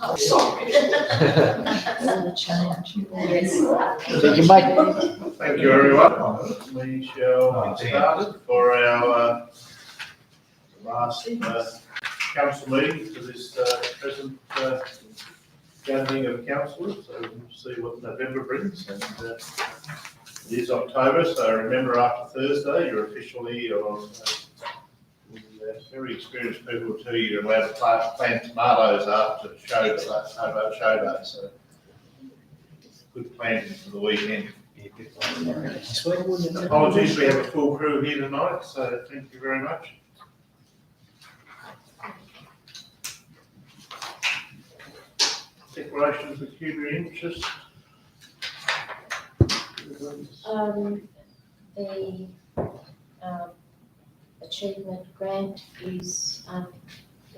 Oh, sorry. All the change. Yes. So you make, Thank you, everyone. We shall get started for our last council meeting for this present gathering of councillors. So we'll see what November brings. And it is October, so remember after Thursday you're officially, or very experienced people will tell you you're allowed to plant tomatoes after show day. So good planting for the weekend. Apologies, we have a full crew here tonight, so thank you very much. Declaration of pecuniary interest. The achievement grant is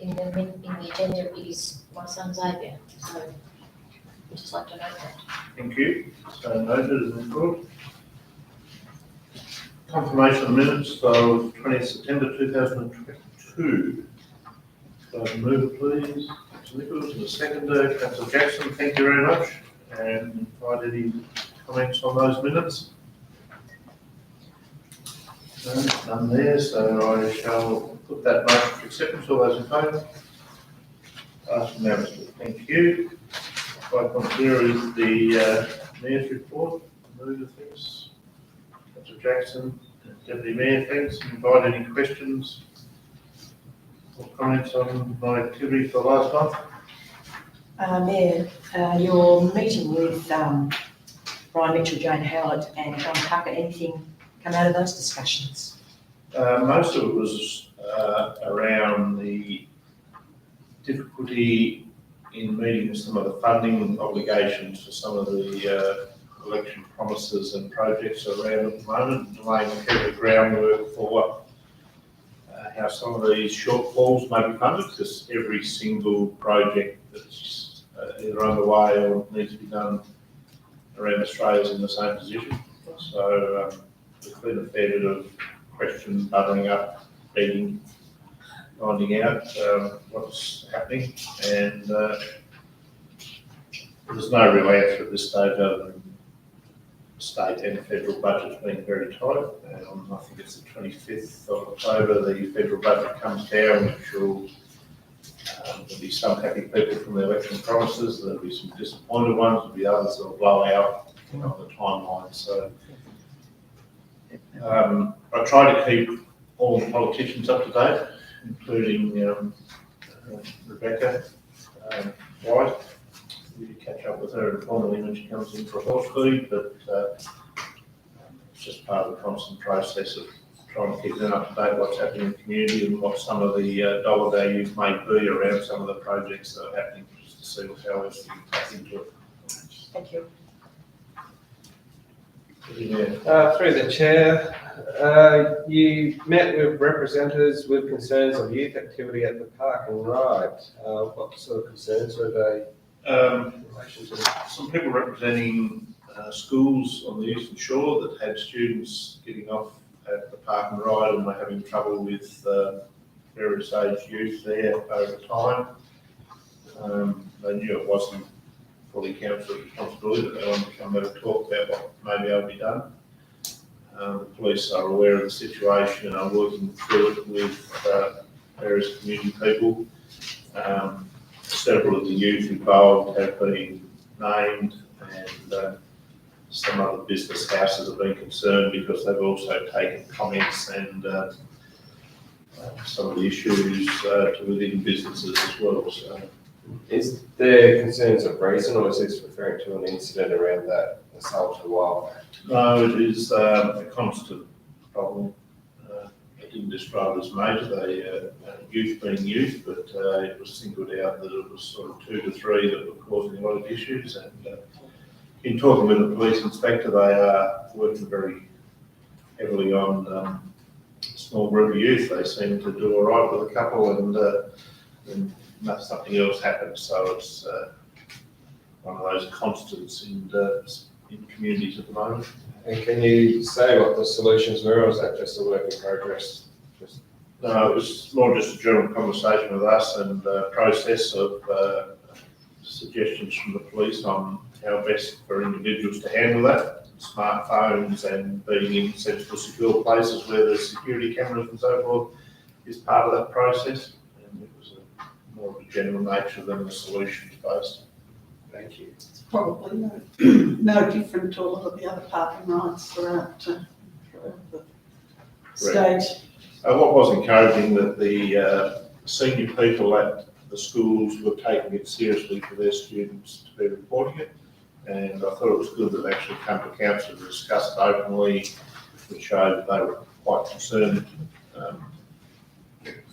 in the agenda is my son Xavier, so I'd just like to know that. Thank you. So noted and good. Confirmation of minutes of 20th September 2022. So move please. Councillor Nichols and the seconder, Councillor Jackson, thank you very much. And provide any comments on those minutes? No, none there, so I shall put that motion for acceptance. All those in favour? Passed unanimously. Thank you. 5.0 is the Mayor's report. Move the things. Councillor Jackson, Deputy Mayor, thanks. Invite any questions or comments on my activity for last month? Mayor, your meeting with Brian Mitchell, Jane Howlett and John Tucker, anything come out of those discussions? Most of it was around the difficulty in meeting some of the funding obligations for some of the election promises and projects around at the moment, laying the groundwork for how some of these shortfalls may be funded, because every single project that's either underway or needs to be done around Australia is in the same position. So there's been a fair bit of questions bubbling up, begging, finding out what's happening, and there's no real answer at this stage other than state and federal budgets being very tight. I think it's the 25th of October the federal budget comes down, which will there'll be some happy people from the election promises, there'll be some disappointed ones, there'll be others that will blow out on the timeline. So I try to keep all the politicians up to date, including Rebecca White. We catch up with her informally when she comes in for a horse feed, but it's just part of the constant process of trying to keep them up to date what's happening in the community and what some of the dollar values may be around some of the projects that are happening, just to see how else we can tap into it. Thank you. Yeah. Through the chair, you met with representatives with concerns of youth activity at the park and ride. What sort of concerns were they? Some people representing schools on the eastern shore that had students getting off at the park and ride and were having trouble with various age youth there over time. They knew it wasn't fully council responsibility, but they wanted to come there and talk about what maybe ought to be done. The police are aware of the situation and are working through it with various community people. Several of the youth involved have been named, and some other business houses have been concerned because they've also taken comments and some of the issues to within businesses as well. So, Is there concerns of reason, or is this referring to an incident around that assault a while back? no, it is a constant problem. I didn't describe it as major, youth being youth, but it was singled out that it was sort of 2 to 3 that were causing a lot of issues. And in talking with the police inspector, they are working very heavily on small group of youth. They seem to do all right with a couple, and something else happened. So it's one of those constants in communities at the moment. And can you say what the solutions were, or is that just a work in progress? No, it was more just a general conversation with us and process of suggestions from the police on how best for individuals to handle that. Smartphones and being in sensible, secure places where there's security cameras and so forth is part of that process. And it was more of a general nature than a solutions-based. Thank you. It's probably no different to a lot of the other parking rights throughout the state. What was encouraging that the senior people at the schools were taking it seriously for their students to be reporting it. And I thought it was good that they actually come to council to discuss it openly, which showed that they were quite concerned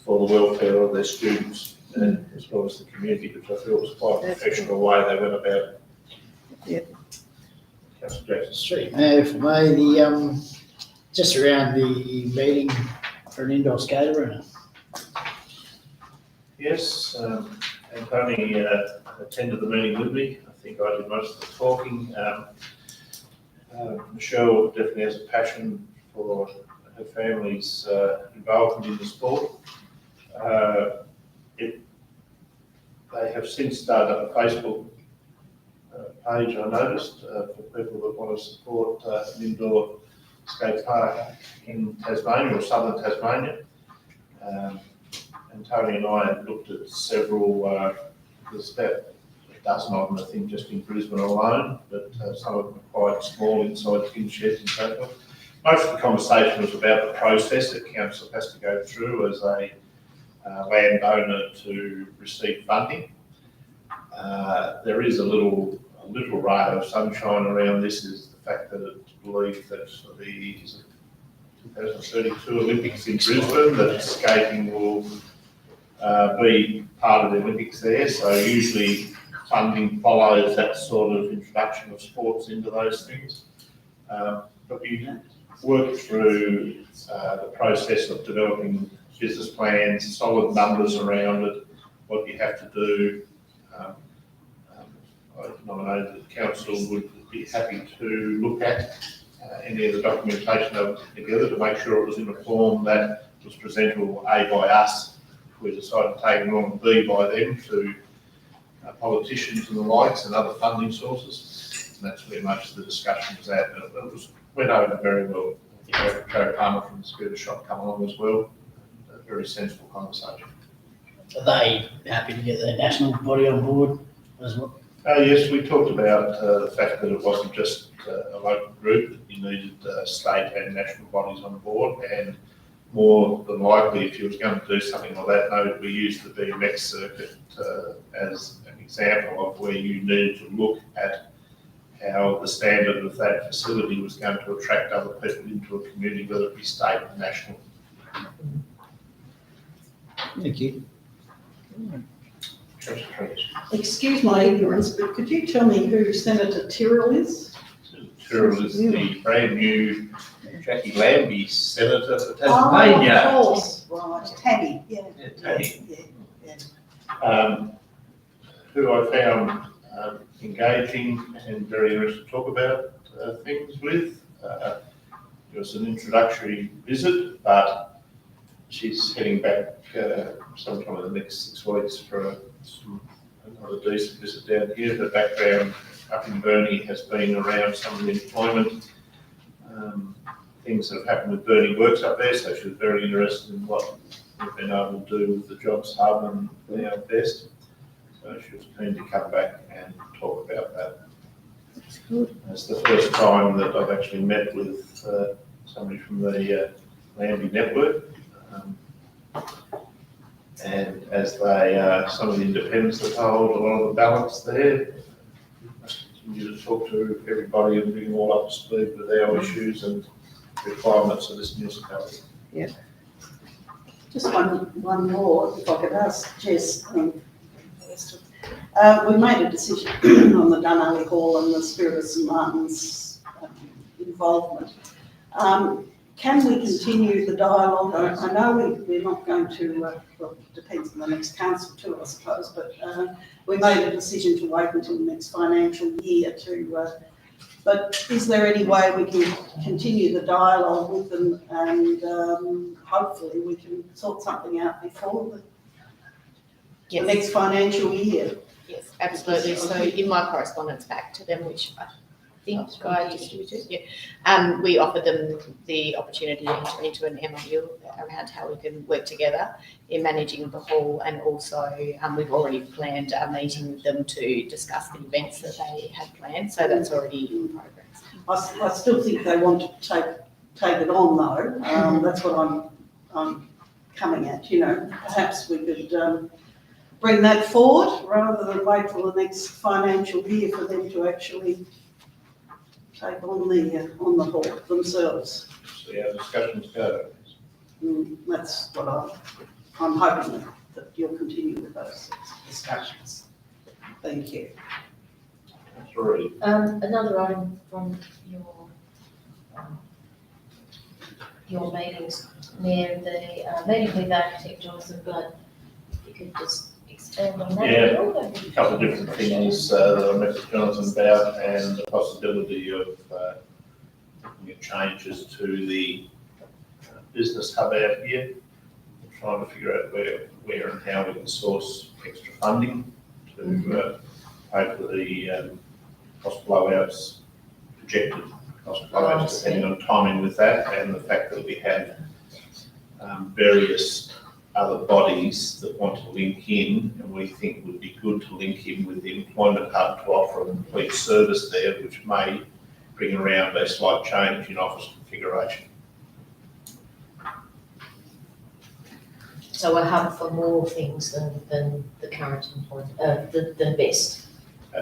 for the welfare of their students and as well as the community, which I feel was quite a professional way they went about it. Yep. Councillor Jackson. Street. For me, just around the meeting for an indoor skate arena. Yes, and Tony attended the meeting with me. I think I did most of the talking. Michelle definitely has a passion for her family's involvement in the sport. They have since started up a Facebook page, I noticed, for people that want to support an indoor skate park in Tasmania or southern Tasmania. And Tony and I have looked at several, there's about a dozen of them, I think, just in Brisbane alone, but some of them are quite small inside tin sheds and so forth. Most of the conversation was about the process that council has to go through as a landowner to receive funding. There is a little ray of sunshine around this, is the fact that it's believed that the 2032 Olympics in Brisbane, that skating will be part of the Olympics there. So usually funding follows that sort of introduction of sports into those things. But we work through the process of developing business plans, solid numbers around it, what you have to do. I nominated that council would be happy to look at any of the documentation that was together to make sure it was in a form that was presentable A by us, if we decided to take it on, B by them to politicians and the likes and other funding sources. And that's where most of the discussion was at. It went over very well. Joe Palmer from the Scooter Shop come along as well. A very sensible conversation. Are they happy to get the national body on board as well? Yes, we talked about the fact that it wasn't just a local group, that you needed state and national bodies on board, and more than likely, if you was going to do something like that, no, we used the BMX circuit as an example of where you needed to look at how the standard of that facility was going to attract other people into a community, whether it be state or national. Thank you. Excuse my ignorance, but could you tell me who Senator Tyrrell is? Tyrrell is the brand new Jackie Lambie Senator for Oh, Tasmania. of course, right, Tammy, yeah. Yeah, Tammy. Yeah. Who I found engaging and very interested to talk about things with. It was an introductory visit, but she's heading back sometime in the next 6 weeks for another decent visit down here. Her background up in Burnie has been around some of the employment things that have happened with Burnie Works up there, so she was very interested in what we've been able to do with the Jobs Hub and our best. So she was keen to come back and talk about that. That's good. It's the first time that I've actually met with somebody from the Lambie network. And as they, some of the independents that hold a lot of the balance there, we must continue to talk to everybody and bring them all up to speed with our issues and requirements of this municipality. Just one more, if I could ask Jess. We made a decision on the Dunalley Hall and the Spirit of St Martin's involvement. Can we continue the dialogue? I know we're not going to, well, it depends on the next council too, I suppose, but we made a decision to wait until the next financial year to, but is there any way we can continue the dialogue with them and hopefully we can sort something out before the next financial year? Yes, absolutely. So in my correspondence back to them, which I think I distributed, we offered them the opportunity to enter into an MOU around how we can work together in managing the hall, and also we've already planned a meeting with them to discuss the events that they had planned, so that's already in progress. I still think they want to take it on though. That's what I'm coming at, you know. Perhaps we could bring that forward rather than wait till the next financial year for them to actually take on the hall themselves. See how discussions go. That's what I'm hoping that you'll continue with those discussions. Thank you. That's already. Another item from your meetings, Mayor, the meeting with architect Jonathan Blood, you could just expand on that a little? A couple of different things that I met with Jonathan about, and the possibility of looking at changes to the business hub out here. We're trying to figure out where and how we can source extra funding to pay for the cost blowouts, projected cost blowouts, depending on timing with that, and the fact that we have various other bodies that want to link in, and we think would be good to link in with the employment hub to offer a complete service there, which may bring around a slight change in office configuration. So a hub for more things than the current employment, the best.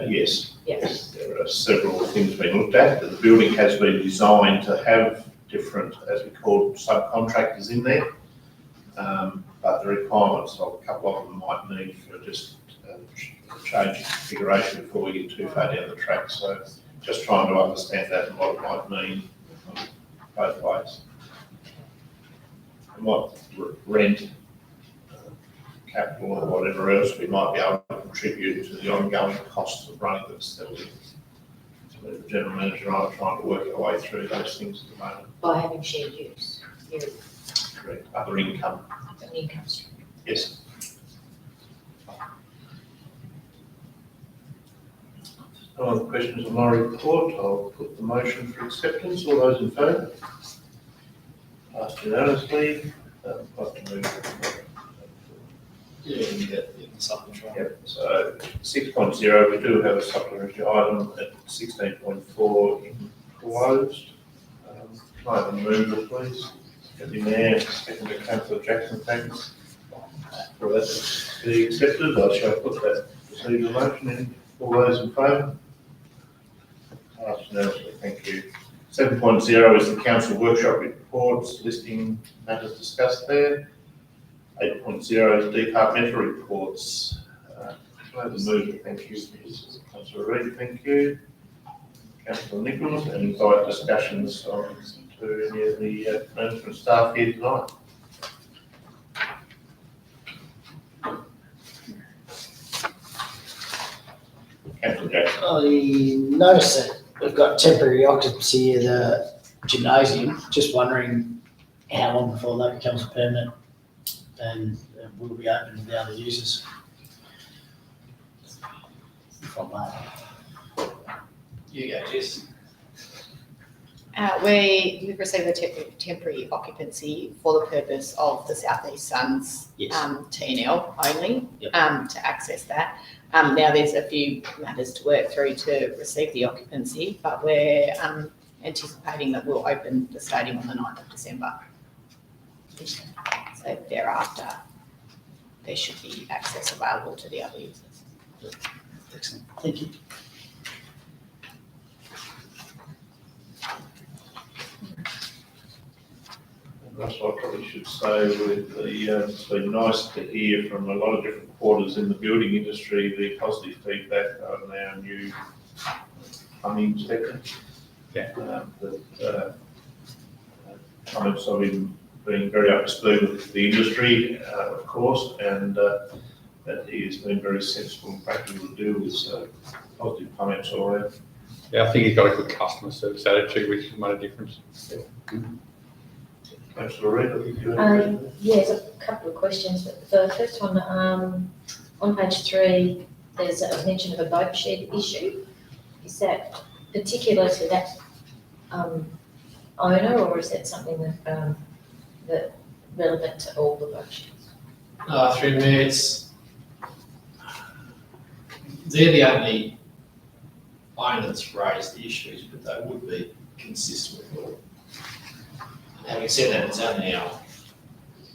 Yes. Yes. There are several things being looked at. The building has been designed to have different, as we call, subcontractors in there. But the requirements of a couple of them might need for just a change in configuration before we get too far down the track. So just trying to understand that and what it might mean both ways. And what rent, capital or whatever else we might be able to contribute to the ongoing costs of running the facility. So the general manager and I are trying to work our way through those things at the moment. By having shared use, Correct. Other income. an income stream. Yes. No other questions on my report. I'll put the motion for acceptance. All those in favour? Passed unanimously. I'd like to move. Yep. So 6.0, we do have a supplementary item at 16.4 enclosed. Can I have a mover, please? Get the mayor, second to Councillor Jackson, thanks. For that to be accepted, I shall put that procedure motion in. All those in favour? Passed unanimously, thank you. 7.0 is the council workshop reports, listing matters discussed there. 8.0 is departmental reports. Can I have the mover, thank you. Councillor Reid, thank you. Councillor Nichols, and invite discussions on to any of the management staff here tonight. Councillor Jackson. I noticed that we've got temporary occupancy of the gymnasium. Just wondering how long before that becomes permanent and will be open to the other users. From that. You go, Jess. We've received a temporary occupancy for the purpose of the South East Suns T&L only, to access that. Now there's a few matters to work through to receive the occupancy, but we're anticipating that we'll open the stadium on the 9th of December. So thereafter, there should be access available to the other users. Excellent, thank you. That's what I probably should say with the, it's been nice to hear from a lot of different quarters in the building industry, the positive feedback on our new plumbing inspector. Comments of him being very up to speed with the industry, of course, and that he has been very sensible and practical to deal with, so positive comments all around. Yeah, I think he's got a good customer service attitude, which has made a difference. Councillor Reid, I think you have. Yes, a couple of questions. The first one, on page 3, there's a mention of a boat shed issue. Is that particular to that owner, or is that something that that relevant to all the boat sheds? Through me, they're the only owner that's raised the issues, but they would be consistent with law. And having said that, it's only now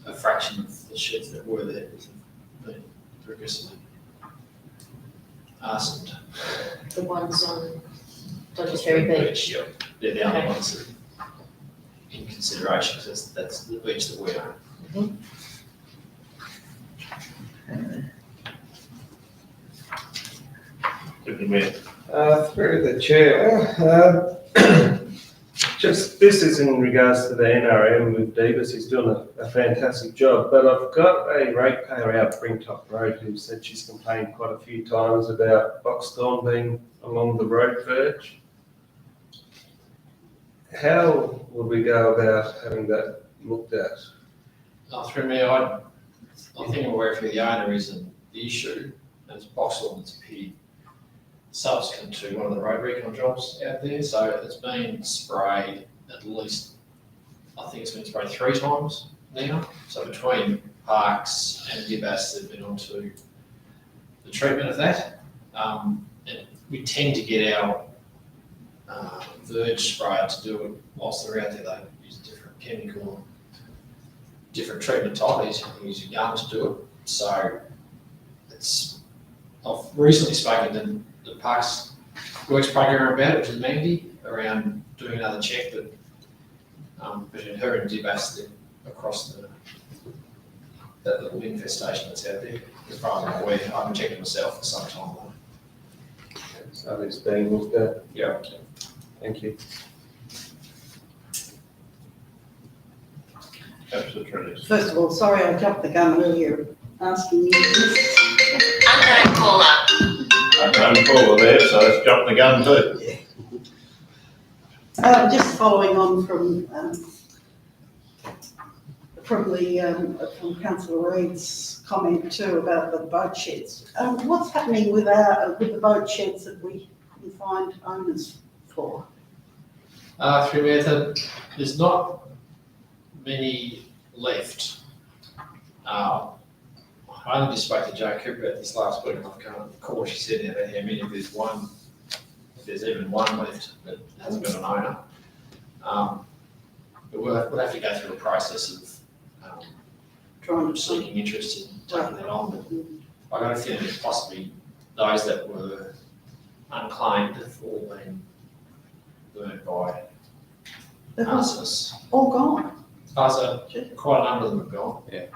a fraction of the sheds that were there that have been progressively arsoned. The ones on Dodgers Ferry Beach? Yep, they're the only Okay. ones that are in consideration, because that's the beach that we own. Deputy Mayor. Through the chair, just this is in regards to the NRM with Davis. He's doing a fantastic job, but I've got a ratepayer out Springtop Road who said she's complained quite a few times about boxthorn being along the road verge. How would we go about having that looked at? Through me, I think I'm aware of who the owner is and the issue, and it's Boxall that's appeared subsequent to one of the road recon jobs out there, so it's been sprayed at least, I think it's been sprayed 3 times now, so between Parks and Dibas they've been onto the treatment of that, and we tend to get our verge sprayer to do it whilst they're out there. They use a different chemical, different treatment type. He's using gun to do it. So I've recently spoken to the Parks Works program about it, which is Mandy, around doing another check that between her and Dibas across that little infestation that's out there. As far as I'm aware, I haven't checked it myself for some time though. So it's being looked at. Yeah. Thank you. Absolutely. First of all, sorry I jumped the gun earlier asking you this. Unknown caller. Unknown caller there, so let's jump the gun too. Just following on from Councillor Reid's comment too about the boat sheds. What's happening with the boat sheds that we can find owners for? Through method, there's not many left. I only just spoke to Joe Cooper about this last week, and I've come of course she said about how many, if there's even one left that hasn't got an owner. But we'll have to go through a process of Trying to see. seeking interest in taking that on, but I got a feeling it's possibly those that were unclaimed have all been burnt by They're all arsonists. gone. So quite a number of them have gone. Yeah.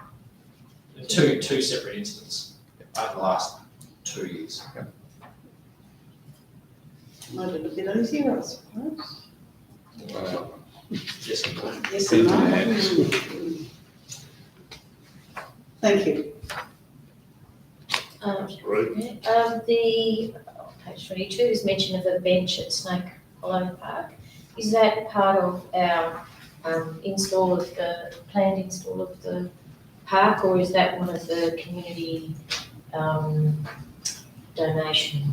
Two separate incidents over the last 2 years. Made it a bit easier, I suppose. Yes, and no. Yes and no. Thank you. The page 22 is mention of a bench at Snake Hollow Park. Is that part of our planned install of the park, or is that one of the community donation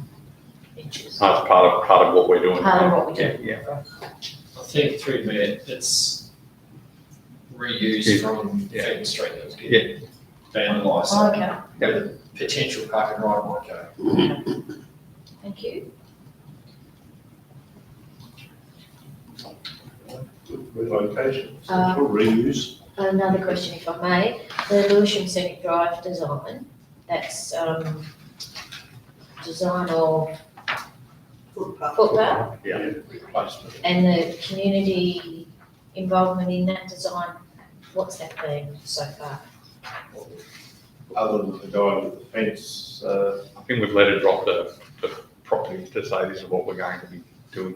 benches? That's part of what we're doing. Part of what we do. Yeah. I think through there, it's reused Yeah. from Yeah. Fenton Street that was getting vandalised. Oh, okay, Where the potential park and ride might go. thank you. Good location, Uh, central reuse. Another question, if I may. The Lewisham Scenic Drive design, that's design of Footpath. footpath Yeah. Replacement. and the community involvement in that design, what's that been so far? Other than the guy with the fence, I think we've let it drop the property to say this is what we're going to be doing.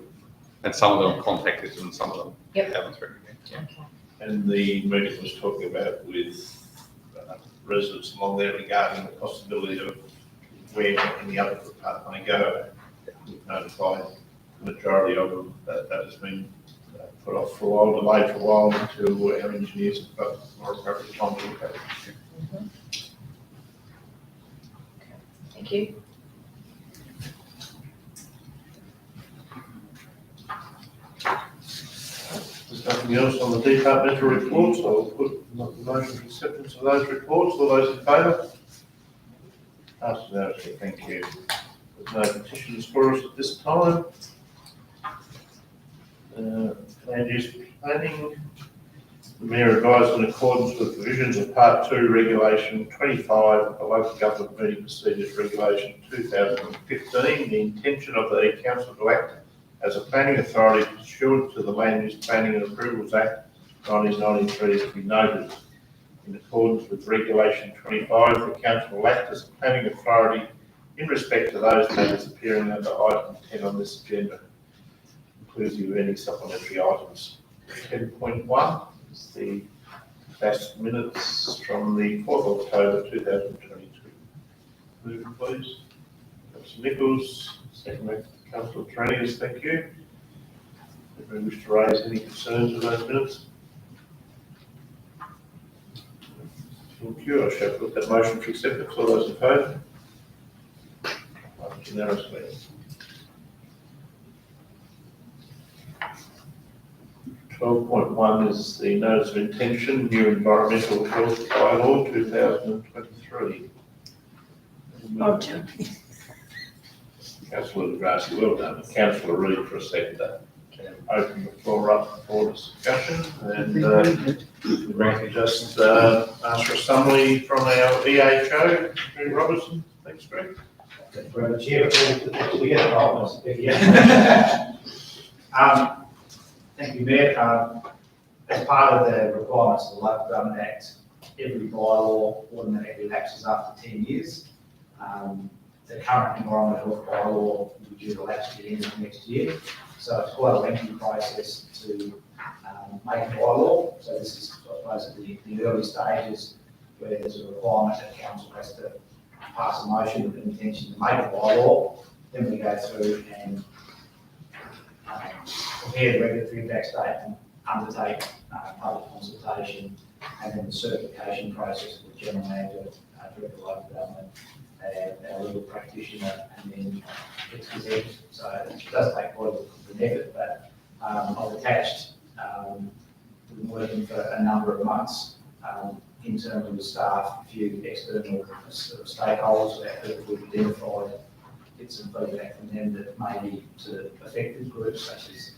And some of them contacted us and some of them Yep. haven't through again. Okay. and the meeting was talking about with residents along there regarding the possibility of where any other footpath may go. We've notified the majority of them that has been put off for a while, delayed for a while until our engineers have got more appropriate time to look at it. Thank you. Nothing else on the departmental reports, I'll put the motion for acceptance of those reports. All those in favour? Passed unanimously, thank you. There's no petitions for us at this time. Land use planning. The Mayor advised in accordance with provisions of Part 2 Regulation 25 of the Local Government Meeting Procedures Regulation 2015, the intention of the Council to act as a planning authority pursuant to the Land Use Planning and Approvals Act 1993 is to be noted. In accordance with Regulation 25, the Council will act as a planning authority in respect to those matters appearing under item 10 on this agenda, inclusive of any supplementary items. 10.1 is the last minutes from the 4th of October 2022. Move please. Councillor Nichols, second by Councillor Tranius, thank you. Anybody wish to raise any concerns with those minutes? Thank you. I shall put that motion for acceptance. All those in favour? Passed unanimously. 12.1 is the notice of intention, new environmental health bylaw 2023. Roger. Councillor Grassi, well done. Councillor Reid for a seconder. Open the floor up for discussion and just ask for a summary from our EHO, Greg Robertson. Thanks, Greg. Thank you, Mayor. As part of the requirements of the Local Government Act, every bylaw automatically lapses after 10 years. The current environmental health bylaw will be due to lapse at the end of next year. So it's quite a lengthy process to make a bylaw. So this is, I suppose, the early stages where there's a requirement that council has to pass a motion with an intention to make a bylaw. Then we go through and prepare the regulatory impact statement, undertake public consultation, and then the certification process with the general manager, director of local government, our legal practitioner, and then it's gazetted. So it does take quite an effort, but I've attached, we've been working for a number of months in terms of the staff, a few external sort of stakeholders that we've identified, get some feedback from them that may be sort of affected groups, such as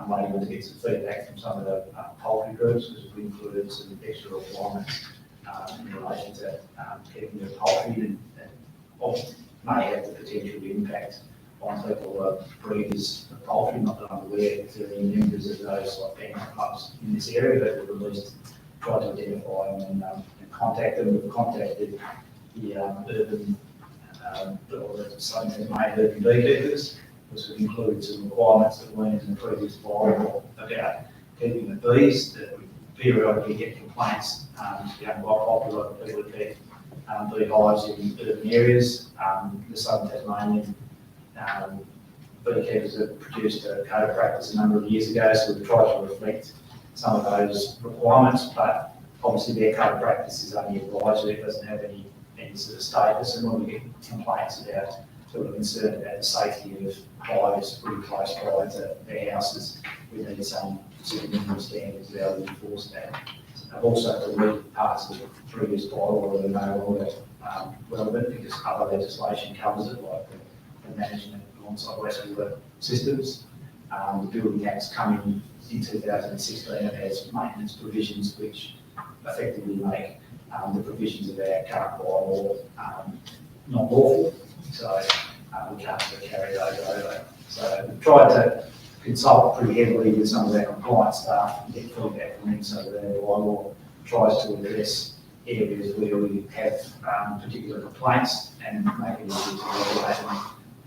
maybe to get some feedback from some of the poultry groups, because we've included some extra requirements in relation to keeping the poultry and may have the potential to impact on people who are breeders of poultry. Not that I'm aware if there are any members of those like animal clubs in this area, but we've at least tried to identify them and contact them. We've contacted the urban, or the something that made urban beekeepers, because we've included some requirements that weren't in the previous bylaw about keeping the bees, that we periodically get complaints, quite popular for people to keep beehives in urban areas. The Southern Tasmanian beekeepers have produced a code of practice a number of years ago, so we've tried to reflect some of those requirements, but obviously their code of practice is only advisory, it doesn't have any sort of status, and when we get complaints about sort of concerned about the safety of hives pretty close by to their houses, we need some sort of minimum standards to be able to enforce that. I've also deleted parts of the previous bylaw that are no longer relevant because other legislation covers it, like the management of on-site wastewater systems. The Building Act's coming in 2016 and has maintenance provisions which effectively make the provisions of our current bylaw not lawful. So we can't sort of carry those over. So we've tried to consult pretty heavily with some of our compliance staff and get feedback from them so that our bylaw tries to address areas where we have particular complaints and make it easy to regulate them.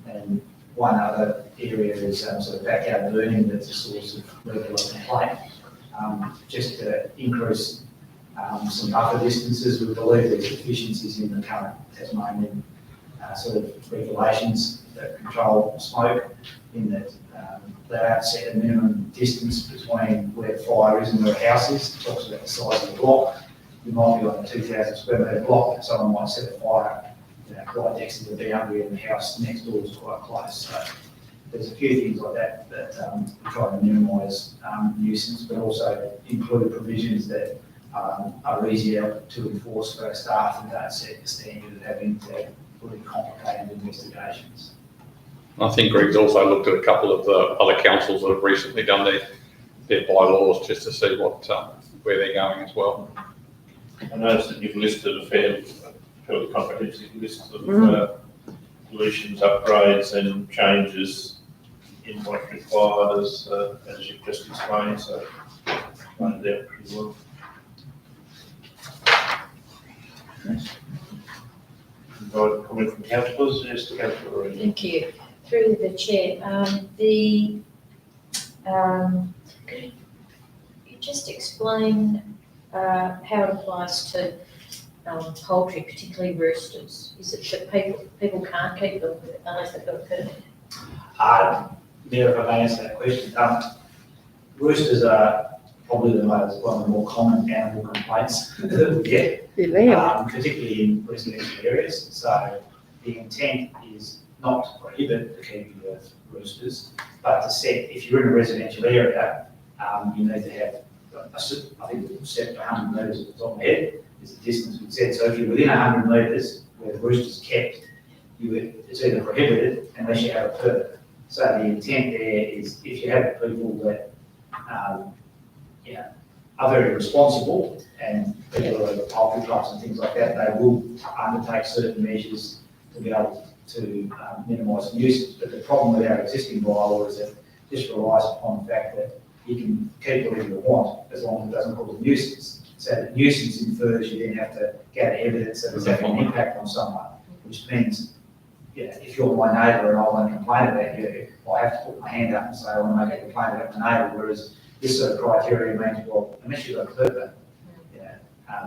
And one other area is sort of backyard burning that's a source of regular complaint. Just to increase some buffer distances, we believe there's deficiencies in the current Tasmanian sort of regulations that control smoke, in that they don't set a minimum distance between where the fire is and where a house is. It talks about the size of the block. You might be on a 2,000 square metre block, and someone might set a fire right next to the boundary, and the house next door is quite close. So there's a few things like that we try to minimise nuisance, but also include provisions that are easier to enforce for our staff and don't set the standard of having to really complicated investigations. I think Greg's also looked at a couple of the other councils that have recently done their bylaws just to see what where they're going as well. I noticed that you've listed a fairly comprehensive list of deletions, upgrades and changes in what's required as you've just explained, so I find it out pretty well. Invite comment from councillors. Yes, councillor Reid. Thank you. Through the chair, could you just explain how it applies to poultry, particularly roosters? Is it that people can't keep them unless they've got a permit? Mayor, if I may answer that question, roosters are probably one of the more common animal complaints that we get, particularly in residential areas. So the intent is not to prohibit the keeping of roosters, but to set, if you're in a residential area, you need to have, I think we've set 100 metres at the top of my head, is the distance we've set. So if you're within 100 metres where the rooster's kept, it's either prohibited unless you have a permit. So the intent there is if you have people that are very responsible and people who have poultry clubs and things like that, they will undertake certain measures to be able to minimise nuisance. But the problem with our existing bylaw is that this relies upon the fact that you can keep whatever you want as long as it doesn't cause a nuisance. So that nuisance infers you then have to gather evidence that it's having an impact on someone, which means if you're my neighbour and I want to complain about you, I have to put my hand up and say I want to make a complaint about my neighbour, whereas this sort of criteria means, well, unless you've got a permit,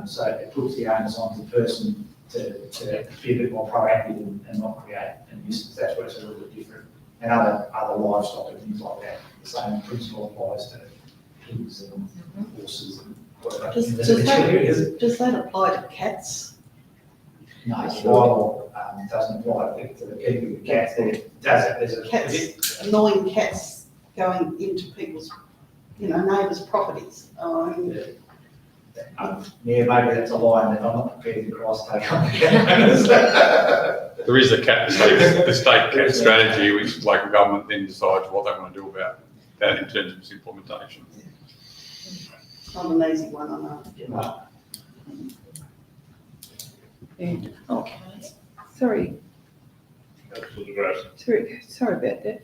so it puts the onus on the person to be a bit more proactive and not create a nuisance. That's where it's a little bit different. And other livestock and things like that, the same principle applies to pigs and horses and whatever. Does that apply to cats? No, the bylaw doesn't apply to the keeping of cats. There's Cats, annoying cats going into people's, neighbours' properties. maybe that's a line that I'm not prepared to cross take on the cat. There is the state cat strategy, which local government then decides what they want to do about that in terms of its implementation. Not an easy one, I know. And, sorry about that.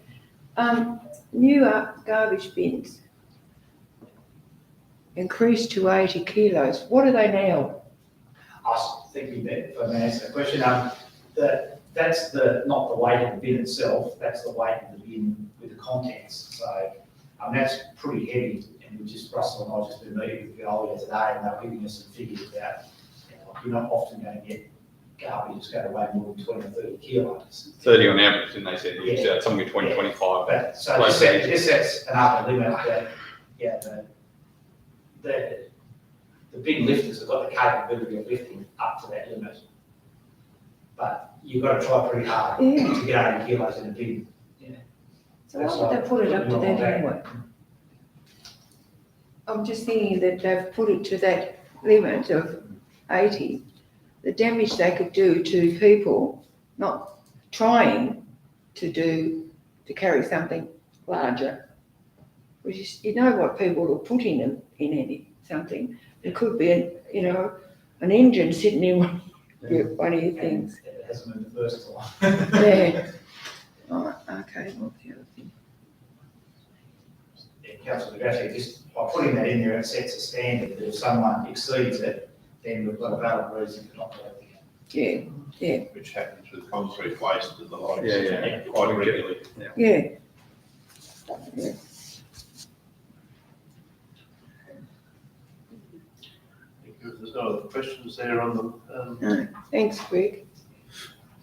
New garbage bins increased to 80 kilos. What are they now? I was thinking that, if I may answer that question, that's not the weight of the bin itself, that's the weight of the bin with the contents. So that's pretty heavy, and Russell and I just been meeting with Veolia today, and they were giving us some figures about, you're not often going to get garbage that's going to weigh more than 20 or 30 kilos. 30 on average, and they said it's somewhere between 25. But so this sets an upper limit that, the big lifters have got the capability of lifting up to that limit. But you've got to try pretty hard to get 80 kilos in a bin. So why would they put it up to that anyway? I'm just thinking that they've put it to that limit of 80. The damage they could do to people not trying to carry something larger. Which is, what people will put in something. It could be an engine sitting in one of your things. It hasn't been the first time. Yeah. Right, okay, what's the other thing? Councillor Grassi, just by putting that in there, it sets a standard that if someone exceeds it, then we've got a valid reason to not do it. Yeah. Which happens with concrete waste and the like. Yeah. Quite regularly. Yeah. If there's no other questions there on the. No, thanks, Greg.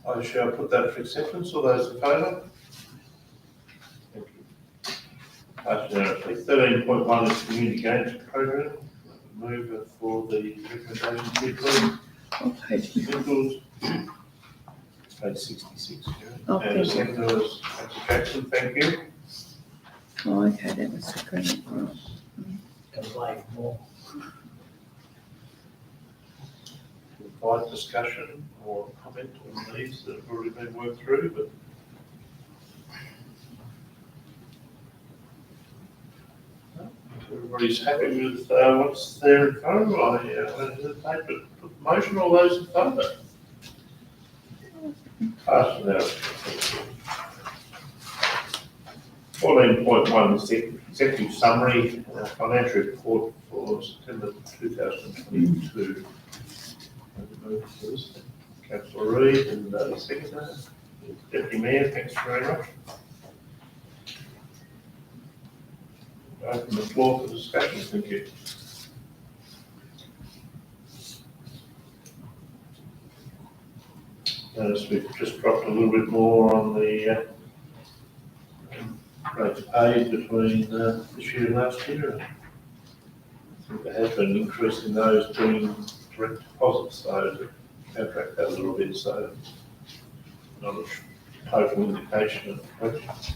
I shall put that for acceptance. All those in favour? Thank you. Passed unanimously. 13.1 is community games program. Move for the recommendation to be approved. Okay. Nichols. Page 66. Oh, And thank you. second was Councillor Jackson, thank you. Oh, okay, that was the grant, right. Complain more. Provide discussion or comment on these that have already been worked through, but if everybody's happy with what's there in front of them, I hesitate to put the motion. All those in favour? Passed unanimously. 14.1, executive summary, financial report for September 2022. Councillor Reid and the secretary, Deputy Mayor, thanks very much. Open the floor for discussion, thank you. Notice we've just dropped a little bit more on the rates paid between this year and last year. I think there has been an increase in those being direct deposits, so to counteract that a little bit, so not a total indication of the question.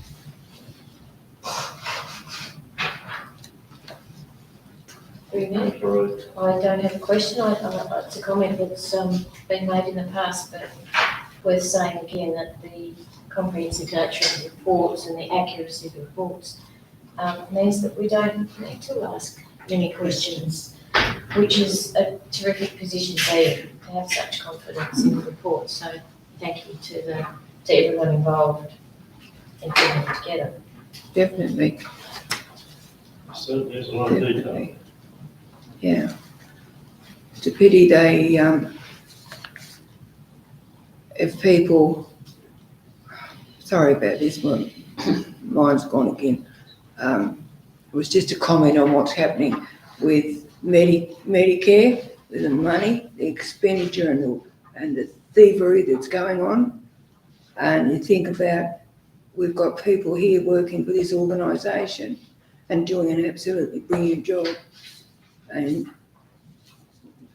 I don't have a question. It's a comment that's been made in the past, but worth saying again that the comprehensive nature of the reports and the accuracy of the reports means that we don't need to ask many questions, which is a terrific position to be in, to have such confidence in the report. So thank you to everyone involved in putting it together. Definitely, Certainly, there's a lot of detail. definitely. Yeah. It's a pity they, if people, sorry about this one, mine's gone again. It was just a comment on what's happening with Medicare, with the money, the expenditure and the thievery that's going on. And you think about, we've got people here working for this organisation and doing an absolutely brilliant job. And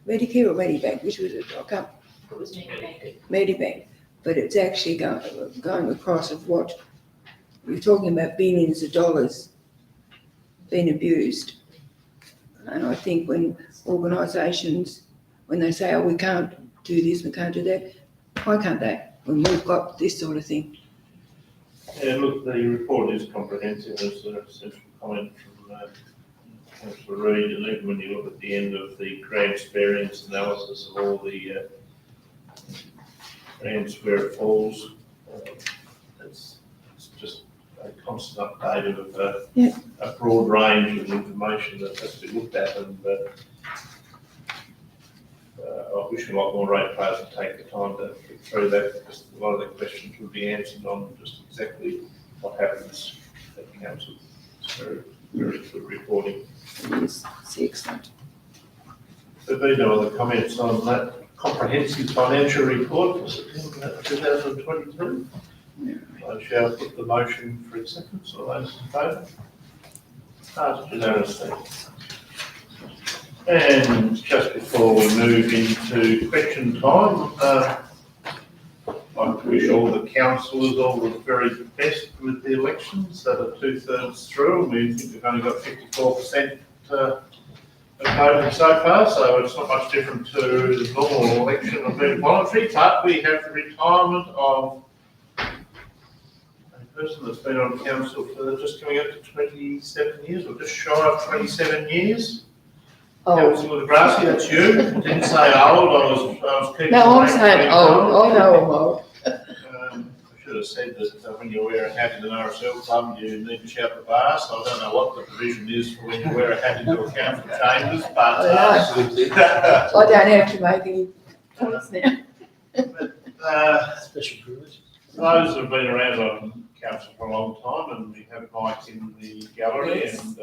Medicare or Medibank, which was it? I can't. It was Medibank. Medibank, but it's actually going across of what you're talking about, billions of dollars being abused. And I think when organisations, when they say, oh, we can't do this, we can't do that, why can't they? When we've got this sort of thing. Yeah, look, the report is comprehensive, as a central comment from Councillor Reid, and even when you look at the end of the grants variance analysis of all the grants where it falls, it's just a constant update of a broad range of information that has to be looked at, and I wish a lot more ratepayers would take the time to get through that, because a lot of the questions would be answered on just exactly what happens at the council. It's very, very good reporting. It's excellent. There be no other comments on that comprehensive financial report for September 2023? I shall put the motion for acceptance. All those in favour? Passed unanimously. And just before we move into question time, I'd like to wish all the councillors all the very best with the elections that are 2/3 through, and we think we've only got 54% of voting so far, so it's not much different to the normal election of being voluntary, but we have the retirement of a person that's been on council for just coming up to 27 years, or just shy of 27 years. Councillor Degrassi, that's you. Didn't say old, I was keeping. No, I'm saying old. I know I'm old. I should have said that when you wear a hat in an RSL club, you need to shout the bar, so I don't know what the provision is for when you wear a hat into a council chambers, but. I don't have to make any points now. Special privilege. Those that have been around on council for a long time, and we have Mike in the gallery, and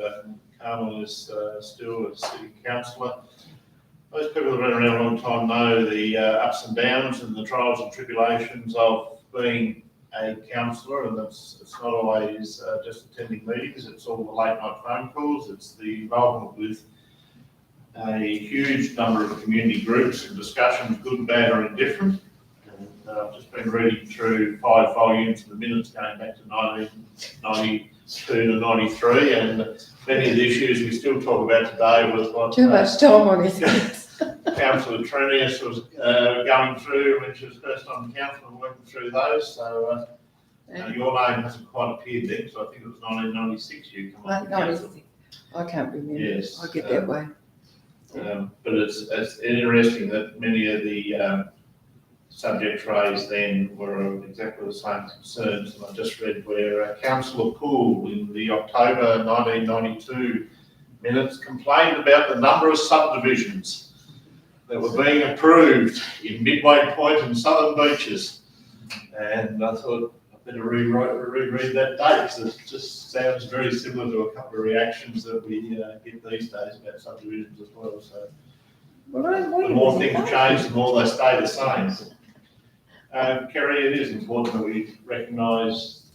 Carmel is still a city councillor. Those people that have been around a long time know the ups and downs and the trials and tribulations of being a councillor, and it's not always just attending meetings, it's all the late night phone calls, it's the involvement with a huge number of community groups and discussions, good, bad or indifferent. I've just been reading through 5 volumes of the minutes going back to 1992 to 93, and many of the issues we still talk about today was what Too much time on his hands. Councillor Trinius was going through when she was first on council and working through those. So your name hasn't quite appeared then, so I think it was 1996 you come on council. I can't remember. Yes. I get that way. But it's interesting that many of the subjects raised then were of exactly the same concerns. And I just read where Councillor Poole in the October 1992 minutes complained about the number of subdivisions that were being approved in Midway Point and Southern Beaches. And I thought I'd better reread that date, because it just sounds very similar to a couple of reactions that we get these days about subdivisions as well. So the more things change, the more they stay the same. Kerry, it is important that we recognise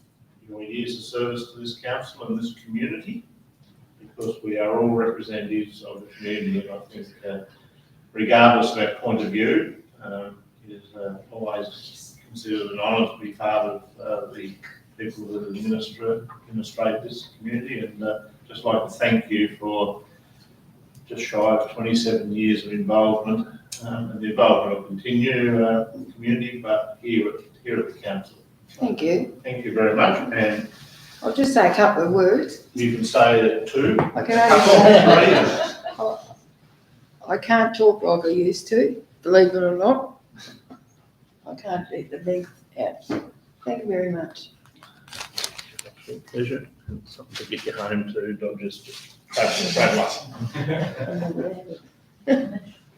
your years of service to this council and this community, because we are all representatives of the community, and I think regardless of our point of view, it is always considered an honour to be part of the people that administrate this community, and just like to thank you for just shy of 27 years of involvement, and the involvement will continue in the community, but here at the council. Thank you. Thank you very much, and I'll just say a couple of words. you can say it too. I can only I can't talk like I used to, believe it or not. I can't beat the big out. Thank you very much. Pleasure. Something to get you home to, not just travel.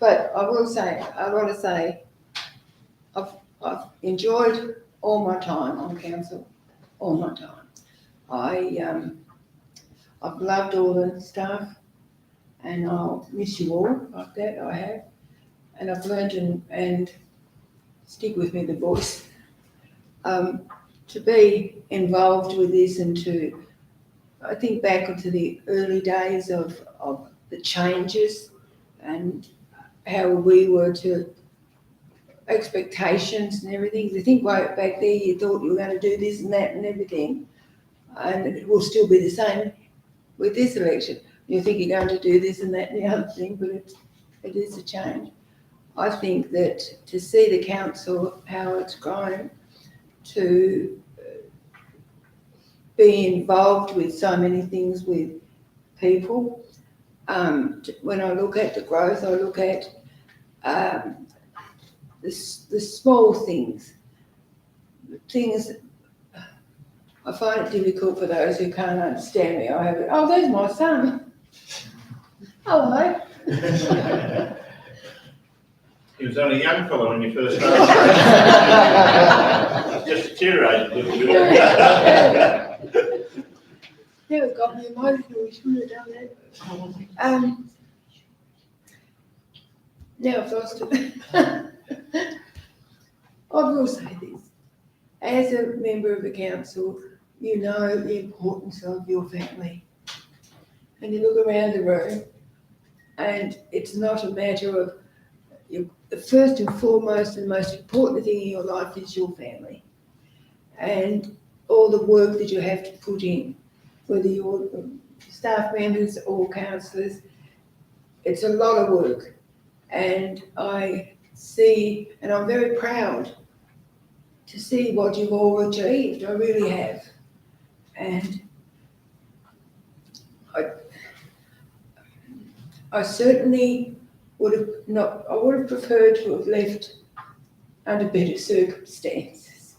But I want to say, I've enjoyed all my time on council, all my time. I've loved all the staff, and I'll miss you all like that, I have. And I've learned, and stick with me, the voice, to be involved with this, and to, I think back into the early days of the changes and how we were to expectations and everything. I think back there you thought you were going to do this and that and everything, and it will still be the same with this election. You think you're going to do this and that and the other thing, but it is a change. I think that to see the council, how it's grown, to be involved with so many things with people. When I look at the growth, I look at the small things. Things, I find it difficult for those who can't understand me. I have it, oh, there's my son. Hello. He was only a young fellow when you first started. Just deteriorated a little bit. Now it got me emotional, we shouldn't have done that. Now I've lost it. I will say this. As a member of the council, you know the importance of your family. And you look around the room, and it's not a matter of, the first and foremost and most important thing in your life is your family. And all the work that you have to put in, whether you're staff members or councillors, it's a lot of work. And I see, and I'm very proud to see what you've all achieved. I really have. And I certainly would have preferred to have left under better circumstances.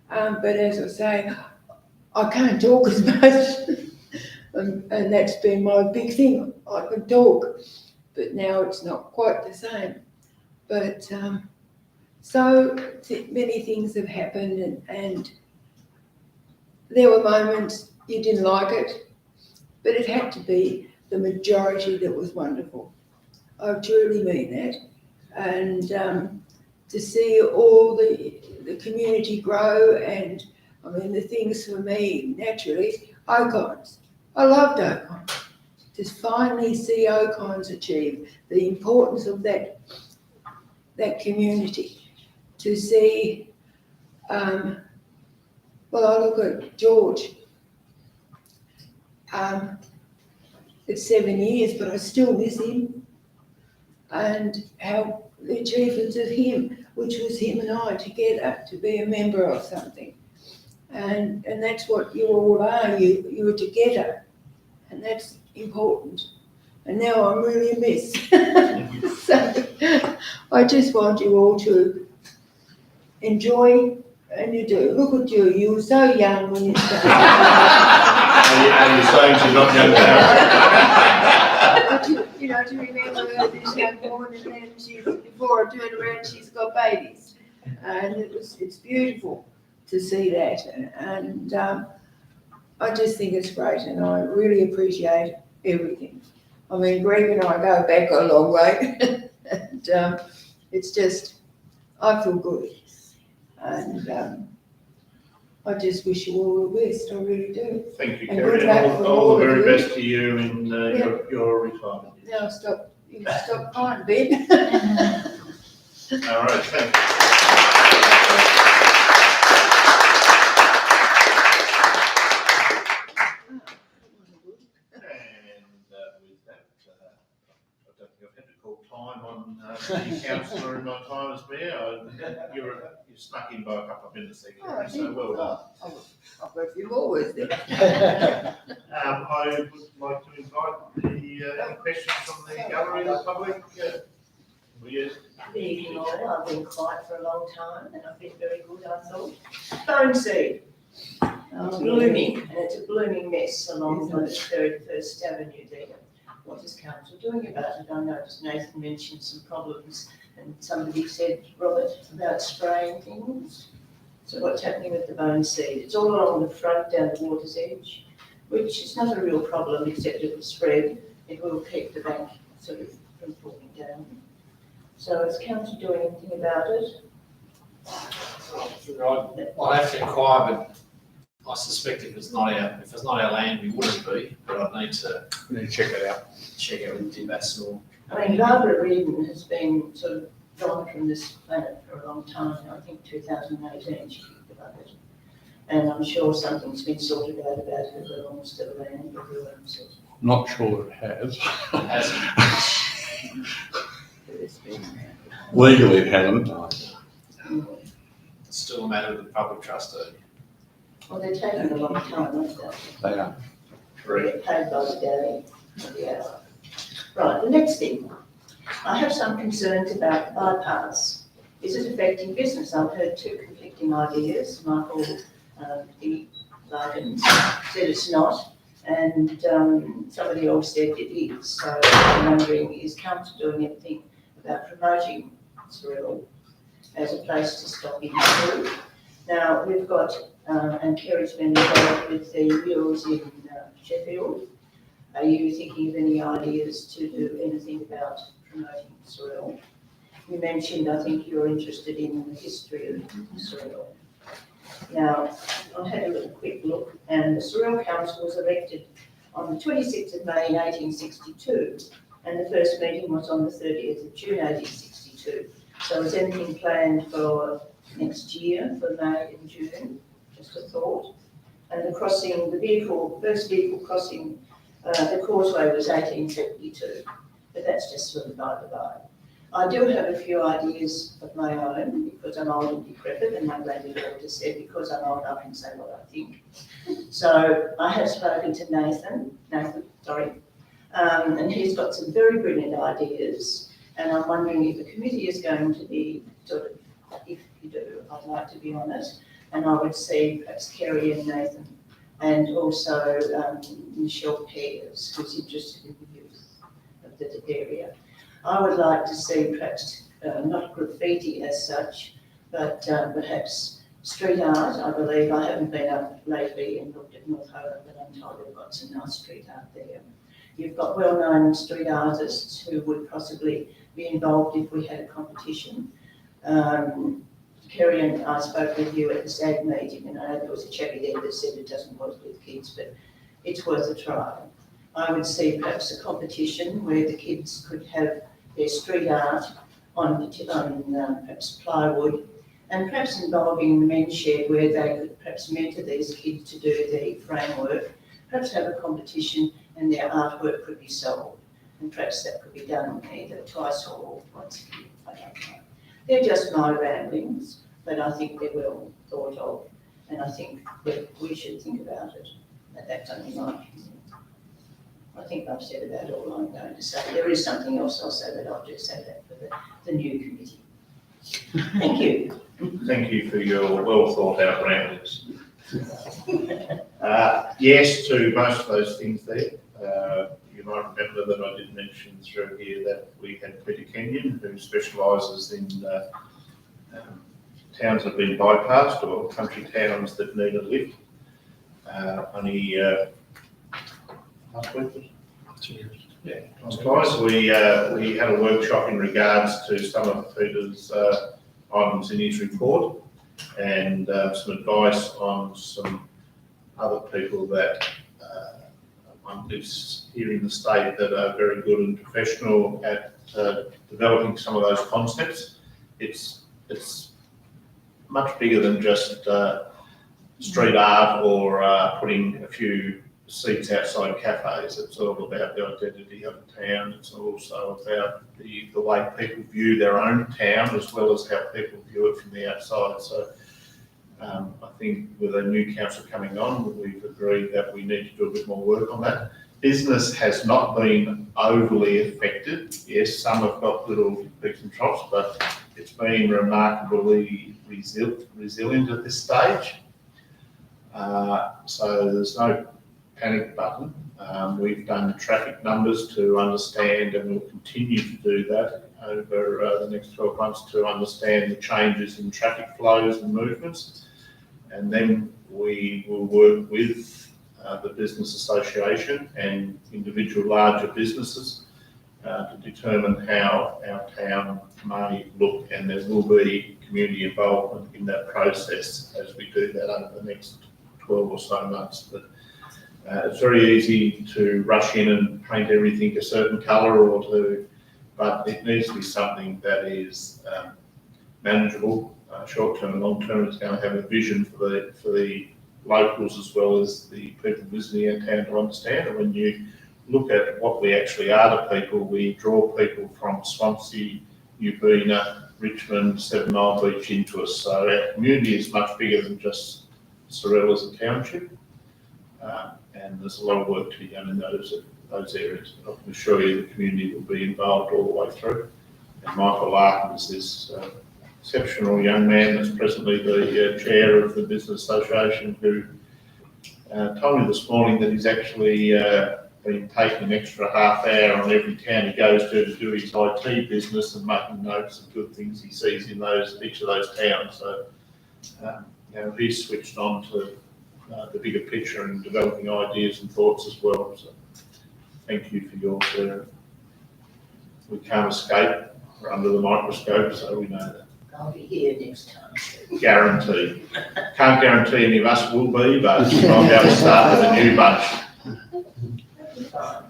But as I say, I can't talk as much, and that's been my big thing. I can talk, but now it's not quite the same. But so many things have happened, and there were moments you didn't like it, but it had to be the majority that was wonderful. I truly mean that. And to see all the community grow, and I mean, the things for me, naturally, Ocons. I loved Ocons. To finally see Ocons achieve the importance of that community, to see, well, I look at George. It's 7 years, but I still miss him. And how the achievements of him, which was him and I together, to be a member of something. And that's what you all are, you're together. And that's important. And now I'm really a mess. So I just want you all to enjoy, and you do. Look at you, you were so young when you started. Are you saying she's not young now? But you know, to remember her this young woman, and then before I turn around, she's got babies. And it's beautiful to see that. And I just think it's great, and I really appreciate everything. I mean, Greg and I go back a long way, and it's just, I feel good. And I just wish you all the best, I really do. Thank you, And Kerry, good luck and for all all the of very you. best to you in your retirement. Now you can stop crying, Ben. All right, thank you. And with that, I don't think I've had to call time on the councillor in my time as mayor. You're snuck in by a couple of minutes there, Kerry, so well done. I've got a few more words there. I would like to invite any questions from the gallery, the public. Yes. Good evening all, I've been quiet for a long time and I've been very good, I thought. Bone seed, it's blooming, and it's a blooming mess along the 31st Avenue there. What is council doing about it? I noticed Nathan mentioned some problems and somebody said, Robert, about spraying things. So what's happening with the bone seed? It's all along the front down the water's edge, which is not a real problem except it will spread. It will keep the bank sort of from falling down. So is council doing anything about it? I'll have to inquire, but I suspect if it's not our land, we wouldn't be, but I'd need to check it out. check out with DBAS or. I mean, Barbara Reardon has been sort of gone from this planet for a long time now. I think 2018 she kicked the bucket. And I'm sure something's been sorted out about who belongs to the land or who owns it. Not sure it has. It hasn't. Legally it hasn't. It's still a matter of the public trustee. Well, they're taking a long time, aren't they? They are. They get paid by the day, or the hour. Right, the next thing. I have some concerns about the bypass. Is it affecting business? I've heard two conflicting ideas. Michael Larkin said it's not, and somebody else said it is. So I'm wondering, is council doing anything about promoting Sorell as a place to stop into? Now, we've got, and Kerry's been involved with the mules in Sheffield. Are you thinking of any ideas to do anything about promoting Sorell? You mentioned, I think you're interested in the history of Sorell. Now, I had a little quick look, and the Sorell Council was elected on the 26th of May 1862, and the first meeting was on the 30th of June 1862. So is anything planned for next year, for May and June? Just a thought. And the crossing, first vehicle crossing the causeway was 1872, but that's just sort of by the by. I do have a few ideas of my own because I'm old and decrepit, and my granddaughter just said because I'm old I can say what I think. So I have spoken to Nathan, and he's got some very brilliant ideas, and I'm wondering if the committee is going to be sort of, if you do, I'd like to be on it, and I would see perhaps Kerry and Nathan, and also Michelle Pears, who's interested in the youth of the area. I would like to see perhaps not graffiti as such, but perhaps street art. I believe I haven't been up lately and looked at North Holland, but I'm told they've got some nice street art there. You've got well-known street artists who would possibly be involved if we had a competition. Kerry and I spoke with you at the SAG meeting, and I know there was a chappie there that said it doesn't work with kids, but it's worth a try. I would see perhaps a competition where the kids could have their street art on perhaps plywood, and perhaps involving the men's shed where they could perhaps mentor these kids to do the framework, perhaps have a competition and their artwork could be sold. And perhaps that could be done either twice or once a year, I don't know. They're just my ramblings, but I think they're well thought of, and I think that we should think about it. And that's only my opinion. I think I've said about all I'm going to say. There is something else I'll say, but I'll just say that for the new committee. Thank you. Thank you for your well thought out ramblings. Yes to most of those things there. You might remember that I did mention through here that we had Peter Kenyon, who specialises in towns that have been bypassed or country towns that need a lift. Only last week, was it? Yeah, guys, we had a workshop in regards to some of Peter's items in his report and some advice on some other people that one lives here in the state that are very good and professional at developing some of those concepts. It's much bigger than just street art or putting a few seats outside cafes. It's all about the identity of the town. It's also about the way people view their own town as well as how people view it from the outside. So I think with a new council coming on, we've agreed that we need to do a bit more work on that. Business has not been overly affected. Yes, some have got little peaks and troughs, but it's been remarkably resilient at this stage. So there's no panic button. We've done traffic numbers to understand, and we'll continue to do that over the next 12 months to understand the changes in traffic flows and movements. And then we will work with the business association and individual larger businesses to determine how our town may look, and there will be community involvement in that process as we do that over the next 12 or so months. But it's very easy to rush in and paint everything a certain colour but it needs to be something that is manageable, short-term and long-term. It's going to have a vision for the locals as well as the people visiting our town to understand. And when you look at what we actually are to people, we draw people from Swansea, Ubina, Richmond, 7 Mile Beach into us. So our community is much bigger than just Sorell as a township. And there's a lot of work to be done in those areas. But I can assure you the community will be involved all the way through. And Michael Larkin is this exceptional young man that's presently the chair of the Business Association, who told me this morning that he's actually been taking an extra half hour on every town he goes to do his IT business and making notes of good things he sees in each of those towns. So he's switched on to the bigger picture and developing ideas and thoughts as well. So thank you for your service. We can't escape. We're under the microscope, so we know that. I'll be here next time. Guaranteed. Can't guarantee any of us will be, but I'll be able to start with a new bunch. I'll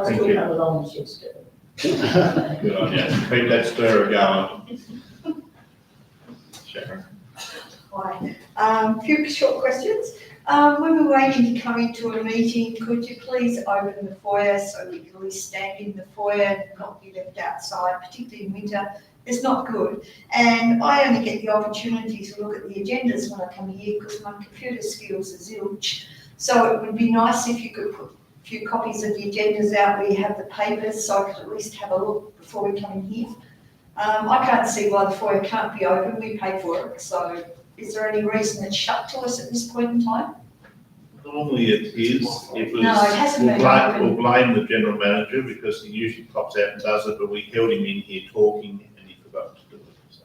Thank still you. come along, Chester. Good on you. Keep that stir going. Sharon. Hi. Few short questions. When we're waiting to come into a meeting, could you please open the foyer so we can at least stand in the foyer and not be left outside, particularly in winter? It's not good. And I only get the opportunity to look at the agendas when I come here because my computer skills are zilch. So it would be nice if you could put a few copies of the agendas out where you have the papers so I could at least have a look before we come in here. I can't see why the foyer can't be open. We pay for it. So is there any reason it's shut to us at this point in time? Normally it is. It was, No, it hasn't been open. we'll blame the general manager because he usually pops out and does it, but we held him in here talking and he forgot to do it. So.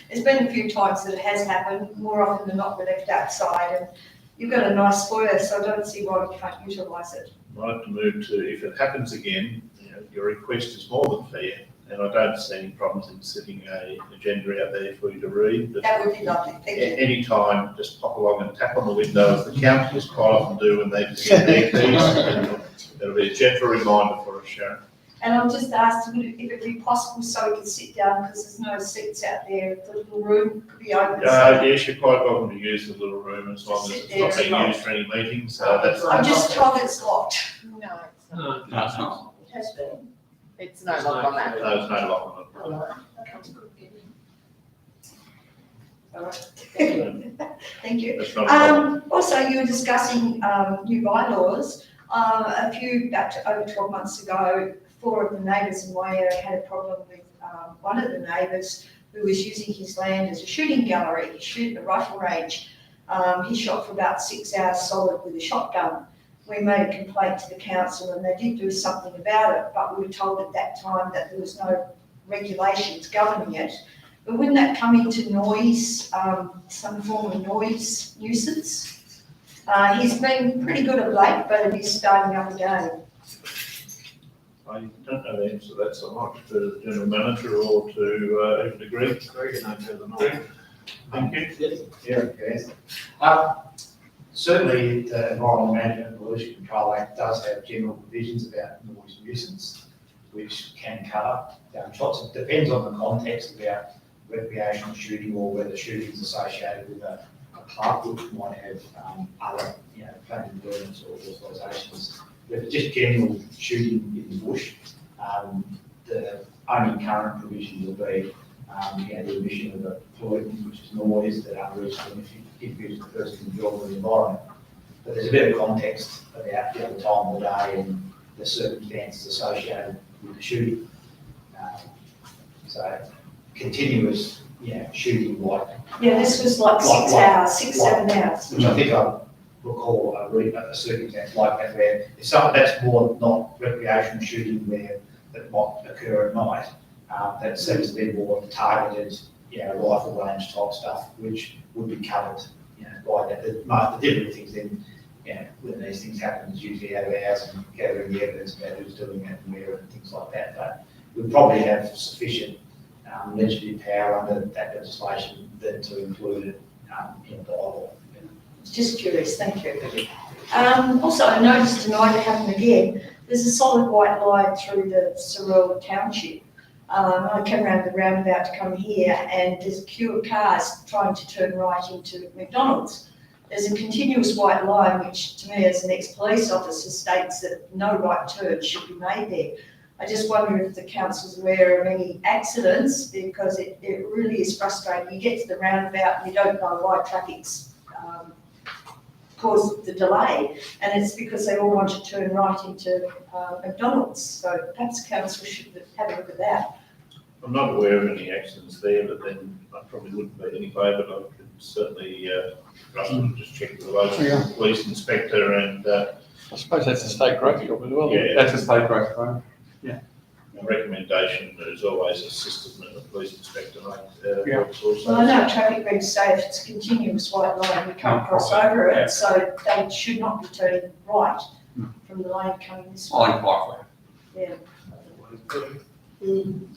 There's been a few times that it has happened. More often than not, we're left outside, and you've got a nice foyer, so I don't see why we can't utilise it. Might have to move to, if it happens again, your request is more than fair, and I don't see any problems in sitting an agenda out there for you to read. But That would be lovely, thank you. any time, just pop along and tap on the window, as the councillors quite often do when they get their keys. And that'll be a gentle reminder for us, Sharon. And I've just asked him if it'd be possible so we could sit down, because there's no seats out there, the little room could be open. so- Yes, you're quite welcome to use the little room as long as it's not being used for any meetings, so that's. I'm just told it's locked. No, it's not. No, No, it's not. It has been. It's no lock on that. No, there's no lock on it. All right. Okay, good, get in. All right, thank you. Thank you. That's not a problem. Also, you were discussing, new bylaws. About over 12 months ago, 4 of the neighbours in my area had a problem with, one of the neighbours who was using his land as a shooting gallery, a rifle range. He shot for about 6 hours solid with a shotgun. We made a complaint to the council and they did do something about it, but we were told at that time that there was no regulations governing it. But wouldn't that come into noise, some form of noise nuisance? He's been pretty good of late, but it is starting up again. I don't know the answer to that so much to the general manager or to even to Greg. Greg, no further knowledge. Thank you. Yeah, yes. Certainly, the Environmental Management and Pollution Control Act does have general provisions about noise nuisance, which can cover gunshots. It depends on the context about recreational shooting or whether shooting is associated with a club which might have other, planning permits or authorisations. But just general shooting in the bush, the only current provision will be the emission of a pollutant, which is noise that unreasonably interferes with the person's enjoyment of the environment. But there's a bit of context about the time of the day and the circumstances associated with the shooting. So continuous, shooting like. Yeah, this was like 6 hours, 7 hours. Which I think I recall a circumstance like that where if that's more not recreational shooting where that might occur at night. That seems to be more targeted, rifle range type stuff, which would be covered, by that. The different things then, when these things happen, is usually out of hours and gathering the evidence about who's doing it and where and things like that. But we probably have sufficient legislative power under that legislation then to include it in the bylaw. Just curious, thank you. Also, I noticed tonight it happened again. There's a solid white line through the Sorell township. I came around the roundabout to come here and there's a queue of cars trying to turn right into McDonald's. There's a continuous white line which to me as an ex-police officer states that no right turn should be made there. I just wonder if the council's aware of any accidents because it really is frustrating. You get to the roundabout and you don't know why traffic's caused the delay, and it's because they all want to turn right into McDonald's. So perhaps council should have a look at that. I'm not aware of any accidents there, but then I probably wouldn't be anyway, but I could certainly, just check with the local police inspector and, I suppose that's a state growth job as well. Yeah. That's a state growth job. the recommendation is always assisted with the police inspector, mate. Yeah. Well, I know traffic regs say if it's a continuous white line, we can't cross over it, so they should not be turning right from the lane coming this way. Line bike lane.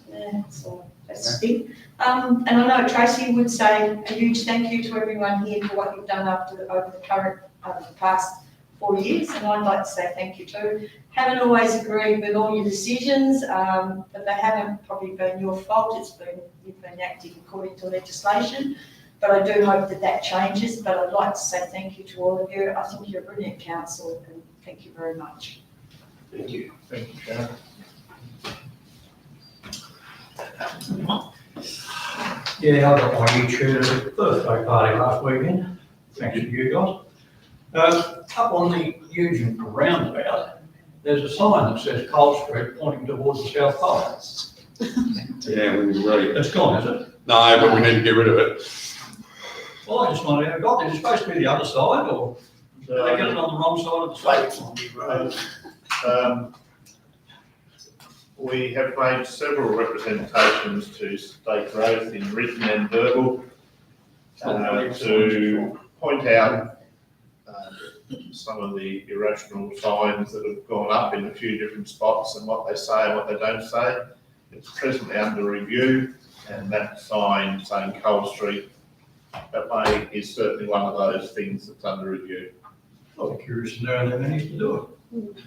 Yeah, so that's the thing. And I know Tracy would say a huge thank you to everyone here for what you've done over the current, the past 4 years, and I'd like to say thank you too. Haven't always agreed with all your decisions, but they haven't probably been your fault. You've been acting according to legislation, but I do hope that that changes. But I'd like to say thank you to all of you. I think you're a brilliant council, and thank you very much. Thank you. Thank you, Sharon. Yeah, I got my YouTube birthday party last weekend, thanks to you guys. Up on the Union roundabout, there's a sign that says Cole Street pointing towards the South Pole. Yeah, we agree. It's gone, is it? No, but we need to get rid of it. Well, I just wondered how it got there. Is it supposed to be the other side, or did they get it on the wrong side of the street? We have made several representations to State Growth in written and verbal to point out some of the irrational signs that have gone up in a few different spots and what they say and what they don't say. It's presently under review, and that sign saying Cole Street that way is certainly one of those things that's under review. I'm curious to know how they managed to do it.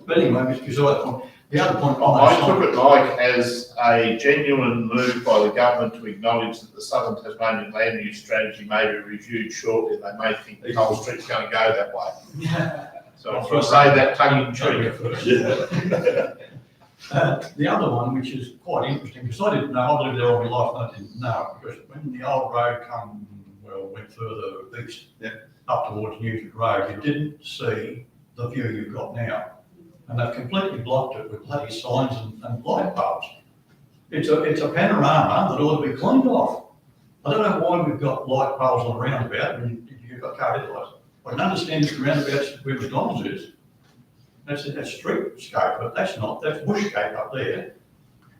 But anyway, Mr. President, The other point I took it, Mike, as a genuine move by the government to acknowledge that the Southern Tasmanian land use strategy may be reviewed shortly. They may think the whole street's going to go that way. So if you say that tongue in cheek. The other one, which is quite interesting, because I didn't know, I lived there all my life and I didn't know, because when the old road went further east, up towards Newton Road, you didn't see the view you've got now. And they've completely blocked it with bloody signs and light bulbs. It's a panorama that ought to be cleaned off. I don't know why we've got light poles on the roundabout when you've got car headlights. I can understand if the roundabout's where McDonald's is. That's streetscape, but that's bushscape up there.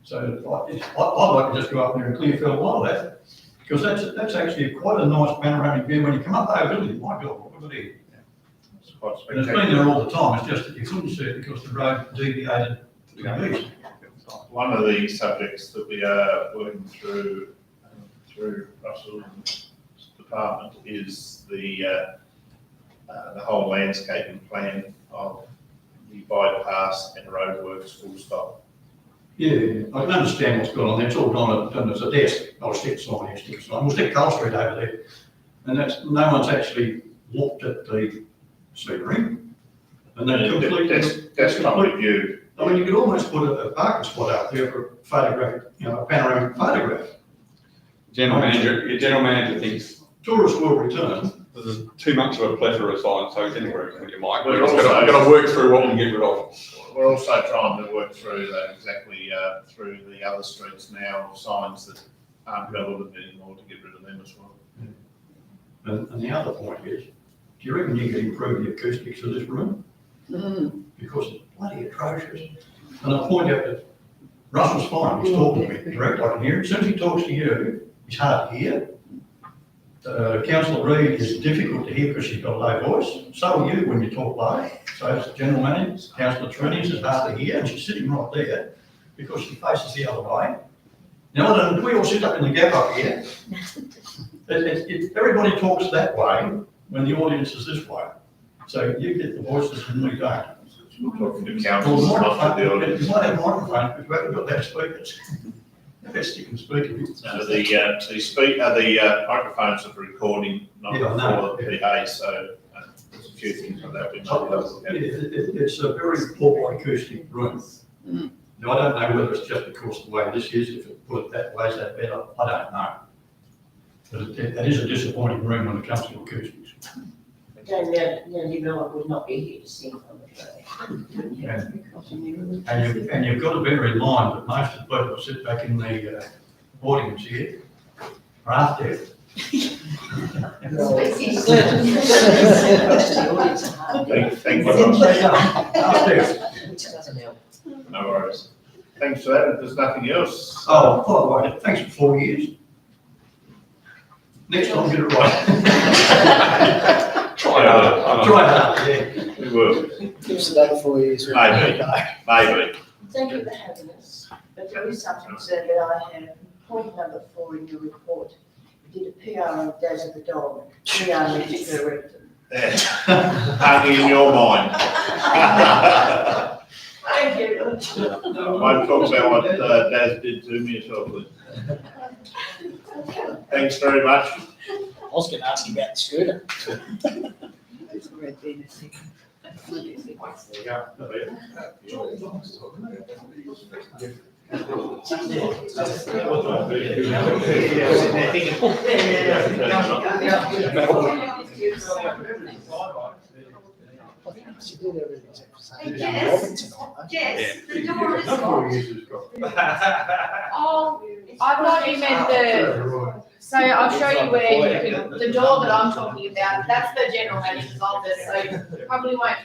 So I'd like to just go up there and clear field a lot of that, because that's actually quite a nice panoramic view when you come up over, isn't it? My God, look at it. It's quite And it's been there all the time, it's just that you couldn't see it because the road deviated to the east. One of the subjects that we are working through Russell's department is the whole landscaping plan of the bypass and roadworks full stop. Yeah, I can understand what's going on there, it's all done as a desk, I'll stick a sign, we'll stick Coal Street over there. And no one's actually looked at the scenery. And then That's not reviewed. I mean, you could almost put a parking spot out there for a photographic, a panoramic photograph. Your general manager thinks Tourists will return. there's too much of a plethora of signs, so he's anywhere with your mic. We're We've also- got to work through what we can get rid of. We're also trying to work through that exactly through the other streets now, signs that aren't relevant anymore, to get rid of them as well. And the other point is, do you reckon you can improve the acoustics of this room? Because it's bloody atrocious. And I point out that Russell's fine, he's talking to me direct, I can hear it. As soon as he talks to you, it's hard to hear. Councillor Reid is difficult to hear because she's got a low voice. So are you when you talk low. So as the general manager, Councillor Trini's is hard to hear, and she's sitting right there because she faces the other way. Now, I don't, we all sit up in the gap up here. Everybody talks that way when the audience is this way. So you get the voices and we don't. We're talking to Well, councils, not to the you audience. might have microphones, but you haven't got loudspeakers. Let's stick and speak. No, the microphones are for recording, not for the PA, so there's a few things like that we might have to look at. It's a very poor acoustic room. Now, I don't know whether it's just because of the way this is, if it put it that way, is that better? I don't know. But it is a disappointing room when it comes to acoustics. Again, Nandy Miller would not be here to sing on the track. And you've got to bear in mind that most of the people that sit back in the audience here are half deaf. Thank you. Half deaf. Which doesn't help. No worries. Thanks for that. If there's nothing else. Oh, by the way, thanks for 4 years. Next time, get it right. Try harder. Try hard, yeah. We will. Give us another 4 years. Maybe. Maybe. Thank you for having us, but there is something, sir, that I have. Point number 4 in your report. You did a PR on Days of the Dog. PR needs to correct them. Only in your mind. Thank you. I won't talk about what Daz did to me shortly. Thanks very much. I was going to ask you about the scooter. She did everything except for saying Yes, the door is locked. Oh, I thought you meant so I'll show you where you can, the door that I'm talking about, that's the general manager's office, so you probably won't